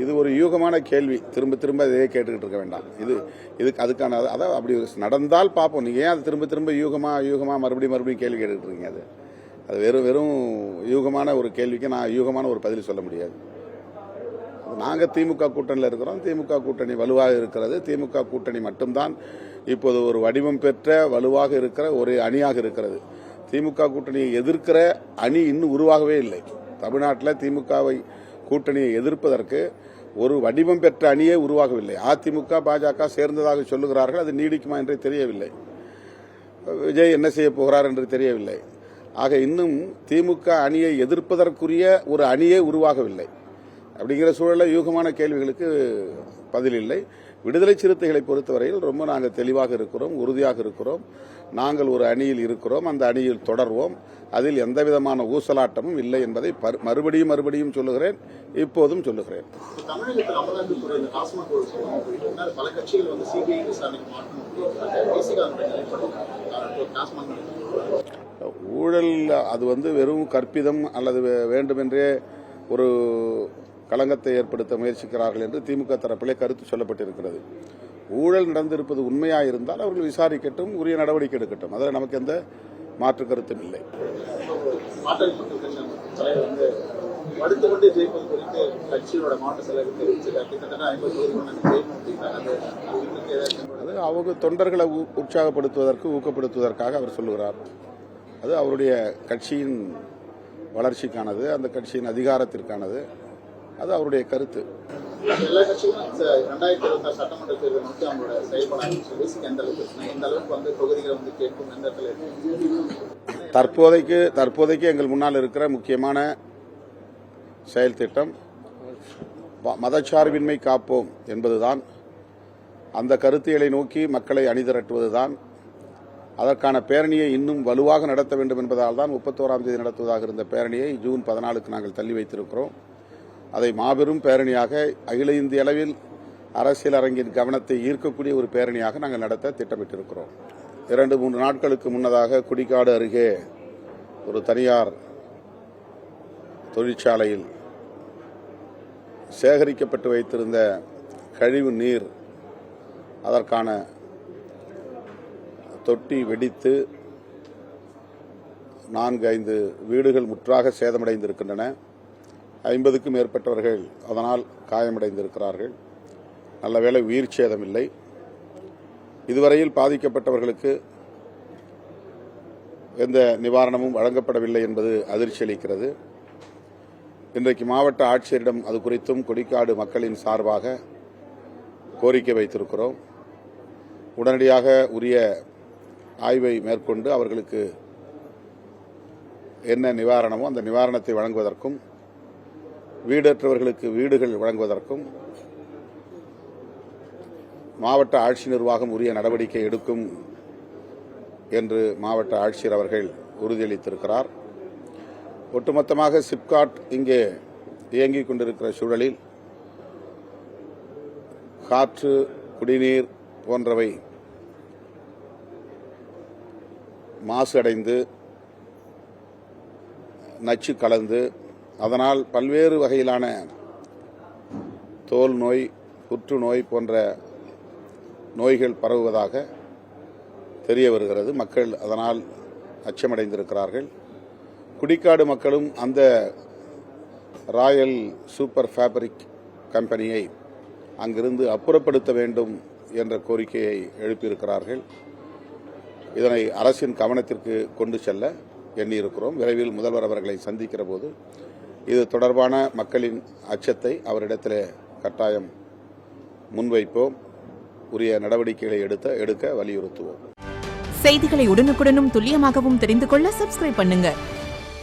இது ஒரு யூகமான கேள்வி. திரும்ப திரும்ப இதே கேட்டுக்கிட்டு இருக்க வேண்டாம். இதுக்கு அதுக்கான அதான் அப்படி நடந்தால் பார்ப்போம். நீங்க ஏன் அது திரும்ப திரும்ப யூகமா மறுபடியும் கேள்வி கேட்டுக்கிட்டு இருக்கீங்க? அது வெறும் யூகமான ஒரு கேள்விக்கு நான் யூகமான ஒரு பதில் சொல்ல முடியாது. நாங்கள் திமுக கூட்டணியில் இருக்கிறோம். திமுக கூட்டணி வலுவாக இருக்கிறது. திமுக கூட்டணி மட்டும்தான் இப்போது ஒரு வடிவம் பெற்ற வலுவாக இருக்கிற ஒரு அணியாக இருக்கிறது. திமுக கூட்டணியை எதிர்க்கிற அணி இன்னும் உருவாகவே இல்லை. தமிழ்நாட்டில் திமுகவை கூட்டணியை எதிர்ப்பதற்கு ஒரு வடிவம் பெற்ற அணியே உருவாகவில்லை. அதிமுக பாஜக சேர்ந்ததாக சொல்லுகிறார்கள். அது நீடிக்குமா என்று தெரியவில்லை. விஜய் என்ன செய்ய போகிறார் என்று தெரியவில்லை. ஆக இன்னும் திமுக அணியை எதிர்ப்பதற்குரிய ஒரு அணியே உருவாகவில்லை. அப்படிங்கிற சூழலில் யூகமான கேள்விகளுக்கு பதில் இல்லை. விடுதலை சிறுத்தைகளை பொறுத்தவரையில் ரொம்ப நாங்கள் தெளிவாக இருக்கிறோம், உறுதியாக இருக்கிறோம். நாங்கள் ஒரு அணியில் இருக்கிறோம், அந்த அணியில் தொடர்வோம். அதில் எந்தவிதமான ஊசலாட்டமும் இல்லை என்பதை மறுபடியும் சொல்லுகிறேன், இப்போதும் சொல்லுகிறேன். தமிழகத்தில் அமலாக்கத்துறை இந்த டாஸ்மாக் பல கட்சிகள் வந்து சிபிஐ விசாரணைக்கு ஊழல் அது வெறும் கற்பிதம் அல்லது வேண்டுமென்றே ஒரு களங்கத்தை ஏற்படுத்த முயற்சிக்கிறார்கள் என்று திமுக தரப்பிலே கருத்து சொல்லப்பட்டிருக்கிறது. ஊழல் நடந்திருப்பது உண்மையாயிருந்தால் அவர்கள் விசாரிக்கட்டும், உரிய நடவடிக்கை எடுக்கட்டும். அதில் நமக்கு எந்த மாற்று கருத்தும் இல்லை. அது அவங்க தொண்டர்களை உற்சாகப்படுத்துவதற்கு ஊக்கப்படுத்துவதற்காக அவர் சொல்லுகிறார். அது அவருடைய கட்சியின் வளர்ச்சிக்கானது, அந்த கட்சியின் அதிகாரத்திற்கானது. அது அவருடைய கருத்து. எல்லா கட்சிகளும் 2026 சட்டமன்ற தேர்தல் நோக்கி அவங்களோட செயல்படாது. எந்த அளவுக்கு தொகுதிகளை கேட்கும் எந்த இடத்துல தற்போதைக்கு எங்கள் முன்னால் இருக்கிற முக்கியமான செயல் திட்டம் மதச்சார்பின்மை காப்போம் என்பதுதான். அந்த கருத்தியலை நோக்கி மக்களை அணிதிரட்டுவதுதான். அதற்கான பேரணியை இன்னும் வலுவாக நடத்த வேண்டும் என்பதால் தான் 31ஆம் தேதி நடத்துவதாக இருந்த பேரணியை ஜூன் 14க்கு நாங்கள் தள்ளி வைத்திருக்கிறோம். அதை மாபெரும் பேரணியாக அகில இந்திய அளவில் அரசியல் அரங்கின் கவனத்தை ஈர்க்கக்கூடிய ஒரு பேரணியாக நாங்கள் நடத்த திட்டமிட்டிருக்கிறோம். 2-3 நாட்களுக்கு முன்னதாக குடிக்காடு அருகே ஒரு தனியார் தொழிற்சாலையில் சேகரிக்கப்பட்டு வைத்திருந்த கழிவு நீர் அதற்கான தொட்டி வெடித்து 4-5 வீடுகள் முற்றாக சேதமடைந்திருக்கின்றன. 50க்கும் மேற்பட்டவர்கள் அதனால் காயமடைந்திருக்கிறார்கள். நல்ல வேளை உயிர் சேதம் இல்லை. இதுவரையில் பாதிக்கப்பட்டவர்களுக்கு எந்த நிவாரணமும் வழங்கப்படவில்லை என்பது அதிர்ச்சி அளிக்கிறது. இன்றைக்கு மாவட்ட ஆட்சியரிடம் அது குறித்தும் கொடிக்காடு மக்களின் சார்பாக கோரிக்கை வைத்திருக்கிறோம். உடனடியாக உரிய ஆய்வை மேற்கொண்டு அவர்களுக்கு என்ன நிவாரணமோ அந்த நிவாரணத்தை வழங்குவதற்கும், வீடற்றவர்களுக்கு வீடுகள் வழங்குவதற்கும் மாவட்ட ஆட்சி நிர்வாகம் உரிய நடவடிக்கை எடுக்கும் என்று மாவட்ட ஆட்சியர் அவர்கள் உறுதியளித்திருக்கிறார். ஒட்டுமொத்தமாக சிப்காட் இங்கே இயங்கிக் கொண்டிருக்கிற சூழலில் காற்று, குடிநீர் போன்றவை மாசு அடைந்து நச்சு கலந்து அதனால் பல்வேறு வகையிலான தோல் நோய், புற்றுநோய் போன்ற நோய்கள் பரவுவதாக தெரிய வருகிறது. மக்கள் அதனால் அச்சமடைந்திருக்கிறார்கள். குடிக்காடு மக்களும் அந்த ராயல் சூப்பர் ஃபேப்ரிக் கம்பெனியை அங்கிருந்து அப்புறப்படுத்த வேண்டும் என்ற கோரிக்கையை எழுப்பியிருக்கிறார்கள். இதனை அரசின் கவனத்திற்கு கொண்டு செல்ல எண்ணியிருக்கிறோம். விரைவில் முதல்வர் அவர்களை சந்திக்கிற போது இது தொடர்பான மக்களின் அச்சத்தை அவரிடத்தில் கட்டாயம் முன்வைப்போம். உரிய நடவடிக்கைகளை எடுக்க வலியுறுத்துவோம். செய்திகளை உடனுக்குடனும் துல்லியமாகவும் தெரிந்து கொள்ள சப்ஸ்கிரைப் பண்ணுங்க.